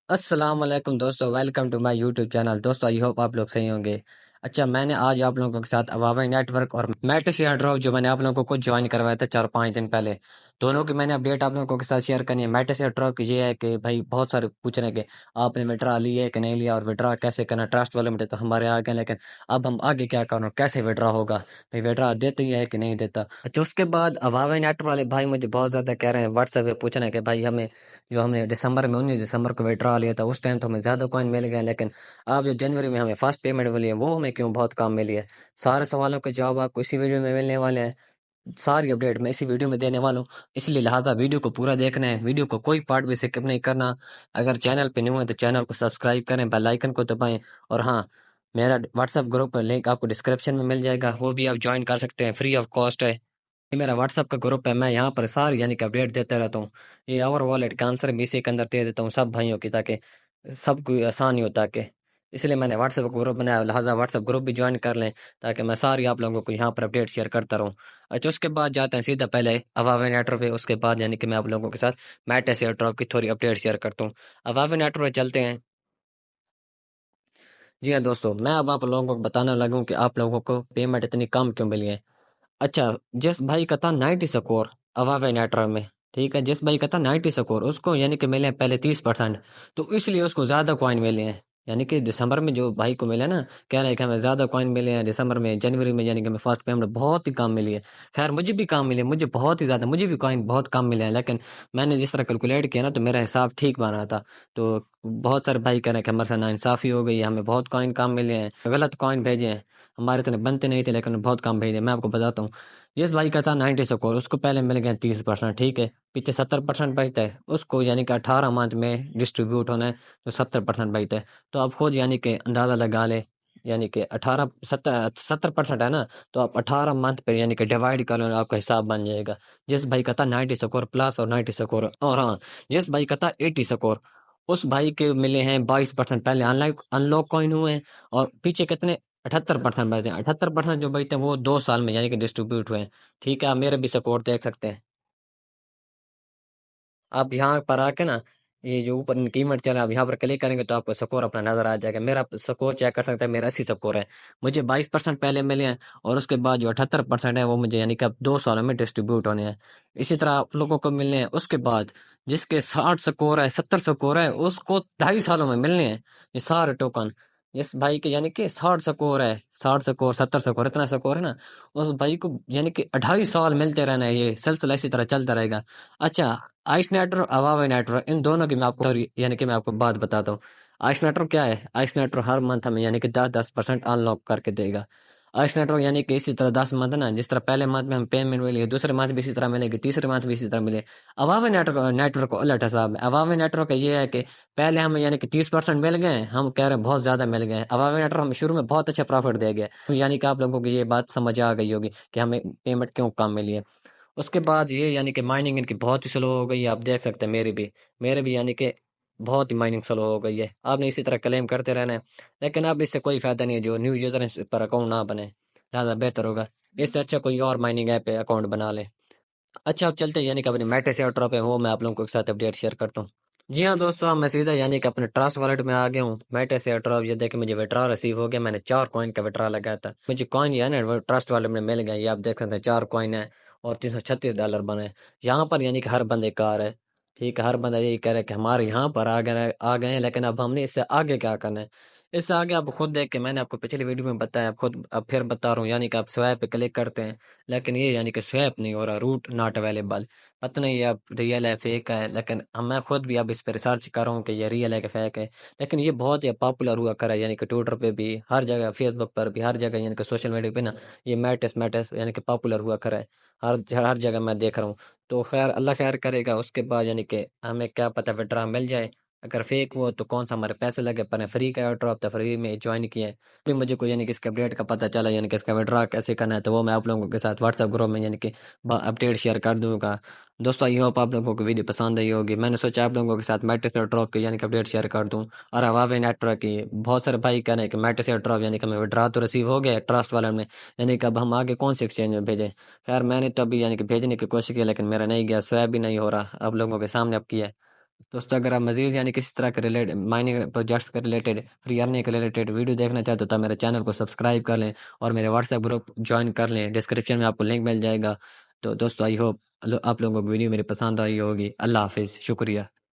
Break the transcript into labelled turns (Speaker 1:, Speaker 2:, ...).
Speaker 1: अस्सलाम वालेकुम दोस्तों, welcome to my YouTube channel. दोस्तों आई होप आप लोग सही होंगे। अच्छा, मैंने आज आप लोगों के साथ अवावे नेटवर्क और मेटिस एयर ड्रॉप जो मैंने आप लोगों को ज्वाइन करवाया था 4-5 दिन पहले, दोनों की मैंने अपडेट आप लोगों के साथ शेयर करनी है। मेटिस एयर ड्रॉप की ये है कि भाई बहुत सारे पूछ रहे हैं कि आपने विड्रा ली है कि नहीं लिया और विड्रा कैसे करना। ट्रस्ट वाले में तो हमारे आ गए, लेकिन अब हम आगे क्या करना, कैसे विड्रा होगा, भाई विड्रा देते ही है कि नहीं देता। अच्छा, उसके बाद अवावे नेटवर्क वाले भाई मुझे बहुत ज़्यादा कह रहे हैं, व्हाट्सएप पे पूछ रहे हैं कि भाई हमें जो हमने दिसंबर में 19 दिसंबर को विड्रा लिया था उस टाइम तो हमें ज़्यादा कॉइन मिल गया, लेकिन अब जो जनवरी में हमें फर्स्ट पेमेंट मिली है वो हमें क्यों बहुत कम मिली है। सारे सवालों के जवाब आपको इसी वीडियो में मिलने वाले हैं। सारी अपडेट मैं इसी वीडियो में देने वाला हूँ, इसलिए लिहाजा वीडियो को पूरा देखना है, वीडियो को कोई पार्ट भी स्किप नहीं करना। अगर चैनल पे न्यू है तो चैनल को सब्सक्राइब करें, बेल आइकन को दबाएं। और हाँ, मेरा व्हाट्सएप ग्रुप का लिंक आपको डिस्क्रिप्शन में मिल जाएगा, वो भी आप ज्वाइन कर सकते हैं, फ्री ऑफ कॉस्ट है। ये मेरा व्हाट्सअप का ग्रुप है, मैं यहाँ पर सारी यानी कि अपडेट देता रहता हूँ। ये और वॉलेट का आंसर भी इसी के अंदर दे देता हूँ सब भाइयों की, ताकि सबको आसानी हो, ताकि इसलिए मैंने व्हाट्सएप ग्रुप बनाया, लिहाजा व्हाट्सएप ग्रुप भी ज्वाइन कर लें ताकि मैं सारी आप लोगों को यहाँ पर अपडेट शेयर करता रहूँ। अच्छा, उसके बाद जाते हैं सीधा पहले अवावे नेटवर्क पे, उसके बाद यानी कि मैं आप लोगों के साथ मैटेस एयर ड्रॉप की थोड़ी अपडेट शेयर करता हूँ। अवावे नेटवर्क पे चलते हैं। जी हाँ दोस्तों, मैं अब आप लोगों को बताने लगा हूँ कि आप लोगों को पेमेंट इतनी कम क्यों मिली है। अच्छा, जिस भाई का था 90 स्कोर अवावे नेटवर्क में, ठीक है, जिस भाई का था 90 स्कोर उसको यानी कि मिले हैं पहले 30%, तो इसलिए उसको ज़्यादा कॉइन मिले हैं। यानी कि दिसंबर में जो भाई को मिले ना, कह रहे हैं कि हमें ज़्यादा कॉइन मिले हैं दिसंबर में, जनवरी में यानी कि हमें फर्स्ट पेमेंट बहुत ही कम मिली है। खैर मुझे भी कम मिले, मुझे बहुत ही ज़्यादा, मुझे भी कॉइन बहुत कम मिले हैं, लेकिन मैंने जिस तरह कैलकुलेट किया ना तो मेरा हिसाब ठीक बना था। तो बहुत सारे भाई कह रहे हैं कि हमारे साथ नाइंसाफ़ी हो गई है, हमें बहुत कॉइन कम मिले हैं, गलत कॉइन भेजे हैं, हमारे इतने बनते नहीं थे लेकिन बहुत कम भेजे। मैं आपको बताता हूँ, जिस भाई का था 90 स्कोर उसको पहले मिल गए 30%, ठीक है, पीछे 70% बचता है उसको, यानी कि 18 मंथ में डिस्ट्रीब्यूट होना है, तो 70% बचता है। तो आप खुद यानी कि अंदाज़ा लगा ले, यानी कि 70% है ना, तो आप 18 मंथ पे यानी कि डिवाइड कर लो, आपका हिसाब बन जाएगा। जिस भाई का था 90 स्कोर प्लस और 90 स्कोर, और हाँ, जिस भाई का था 80 स्कोर उस भाई के मिले हैं 22%, पहले अनलॉक अनलॉक कॉइन हुए हैं, और पीछे कितने 78% बचते हैं। 78% जो बचते हैं वो 2 साल में यानी कि डिस्ट्रीब्यूट हुए हैं। ठीक है, आप मेरे भी स्कोर देख सकते हैं। आप यहाँ पर आके ना, ये जो ऊपर कीमत चल रहा है, आप यहाँ पर क्लिक करेंगे तो आपको स्कोर अपना नजर आ जाएगा। मेरा स्कोर चेक कर सकते हैं, मेरा 80 स्कोर है। मुझे 22% पहले मिले हैं, और उसके बाद जो 78% है वो मुझे यानी कि अब 2 सालों में डिस्ट्रीब्यूट होने हैं। इसी तरह आप लोगों को मिलने हैं उसके बाद। जिसके 60 स्कोर है, 70 स्कोर है, उसको 2.5 सालों में मिलने हैं ये सारे टोकन। जिस भाई के यानी कि 60 स्कोर है, 60 स्कोर 70 स्कोर इतना स्कोर है ना, उस भाई को यानी कि 2.5 साल मिलते रहना है, ये सिलसिला इसी तरह चलता रहेगा। अच्छा, आइस नेटवर्क अवावे नेटवर्क इन दोनों की मैं आपको यानी कि मैं आपको बात बताता हूँ। आइस नेटवर्क क्या है, आइस नेटवर्क हर मंथ हमें यानी कि 10-10% अनलॉक करके देगा। आइस नेटवर्क यानी कि इसी तरह 10 मंथ ना, जिस तरह पहले मंथ में हम पेमेंट मिलेगी, दूसरे मंथ भी इसी तरह मिलेगी, तीसरे मंथ भी इसी तरह मिले। अवावे नेटवर्क नेटवर्क को उलट हिसाब है। अवावे नेटवर्क का ये है कि पहले हमें यानी कि 30% मिल गए, हम कह रहे हैं बहुत ज्यादा मिल गए। अवावे नेटवर्क हमें शुरू में बहुत अच्छा प्रॉफिट दे गया, यानी कि आप लोगों को ये बात समझ आ गई होगी कि हमें पेमेंट क्यों कम मिली है। उसके बाद ये यानी कि माइनिंग इनकी बहुत ही स्लो हो गई है, आप देख सकते हैं मेरे भी यानी कि बहुत ही माइनिंग स्लो हो गई है। आपने इसी तरह क्लेम करते रहना है, लेकिन अब इससे कोई फायदा नहीं है। जो न्यू यूजर है इस पर अकाउंट ना बने, ज़्यादा बेहतर होगा। इससे अच्छा कोई और माइनिंग ऐप पे अकाउंट बना ले। अच्छा, अब चलते हैं यानी कि अपने मेटे से और ड्रॉप है, वो मैं आप लोगों के साथ अपडेट शेयर करता हूँ। जी हाँ दोस्तों, अब मैं सीधा यानी कि अपने ट्रस्ट वॉलेट में आ गया हूँ। मेटे से ड्रॉप ये देखिए, मुझे विड्रॉ रिसीव हो गया, मैंने 4 कॉइन का विड्रॉ लगाया था। मुझे कॉइन ये है ना वो ट्रस्ट वॉलेट में मिल गया, ये आप देख सकते हैं 4 कॉइन है और $336 बने। यहाँ पर यानी कि हर बंदे कार है, ठीक है, हर बंदा यही कह रहा है कि हमारे यहाँ पर आ गए हैं, लेकिन अब हमने इससे आगे क्या करना है। इससे आगे आप खुद देख के, मैंने आपको पिछली वीडियो में बताया, आप खुद अब फिर बता रहा हूँ, यानी कि आप स्वैप पे क्लिक करते हैं, लेकिन ये यानी कि स्वैप नहीं हो रहा, रूट नॉट अवेलेबल। पता नहीं अब रियल है फेक है, लेकिन हम मैं खुद भी अब इस पर रिसर्च कर रहा हूँ कि ये रियल है कि फेक है। लेकिन ये बहुत ही पॉपुलर हुआ करा है, यानी कि ट्विटर पे भी, हर जगह, फेसबुक पर भी, हर जगह यानी कि सोशल मीडिया पे ना, ये मैटस मैटस यानी कि पॉपुलर हुआ करा है। हर जगह मैं देख रहा हूँ। तो खैर अल्लाह खैर करेगा, उसके बाद यानी कि हमें क्या पता विड्रा मिल जाए। अगर फेक हुआ तो कौन सा हमारे पैसे लगे, पर फ्री का ड्रॉप था, फ्री में ज्वाइन किया है। फिर मुझे कोई यानी कि इसके अपडेट का पता चला, यानी कि इसका विड्रा कैसे करना है, तो वो मैं आप लोगों के साथ व्हाट्सएप ग्रुप में यानी कि अपडेट शेयर कर दूंगा। दोस्तों आई होप आप लोगों को वीडियो पसंद आई होगी। मैंने सोचा आप लोगों के साथ मैट्रिक्स और ड्रॉप की यानी कि अपडेट शेयर कर दूं। और हवावे नेटवर्क की बहुत सारे भाई कह रहे हैं कि मैट्रिक्स और ड्रॉप यानी कि हमें विड्रा तो रिसीव हो गया ट्रस्ट वाले में, यानी कि अब हम आगे कौन से एक्सचेंज में भेजें। खैर मैंने तो अभी यानी कि भेजने की कोशिश की, लेकिन मेरा नहीं गया, स्वैप भी नहीं हो रहा, आप लोगों के सामने अब किया है। दोस्तों अगर आप मजीद किसी तरह के रिलेटेड माइनिंग प्रोजेक्ट्स के रिलेटेड फ्री अर्निंग के रिलेटेड वीडियो देखना चाहते हो तो मेरे चैनल को सब्सक्राइब कर लें और मेरे व्हाट्सएप ग्रुप ज्वाइन कर लें, डिस्क्रिप्शन में आपको लिंक मिल जाएगा। तो दोस्तों आई होप आप लोगों को वीडियो मेरी पसंद आई होगी। अल्लाह हाफिज़, शुक्रिया।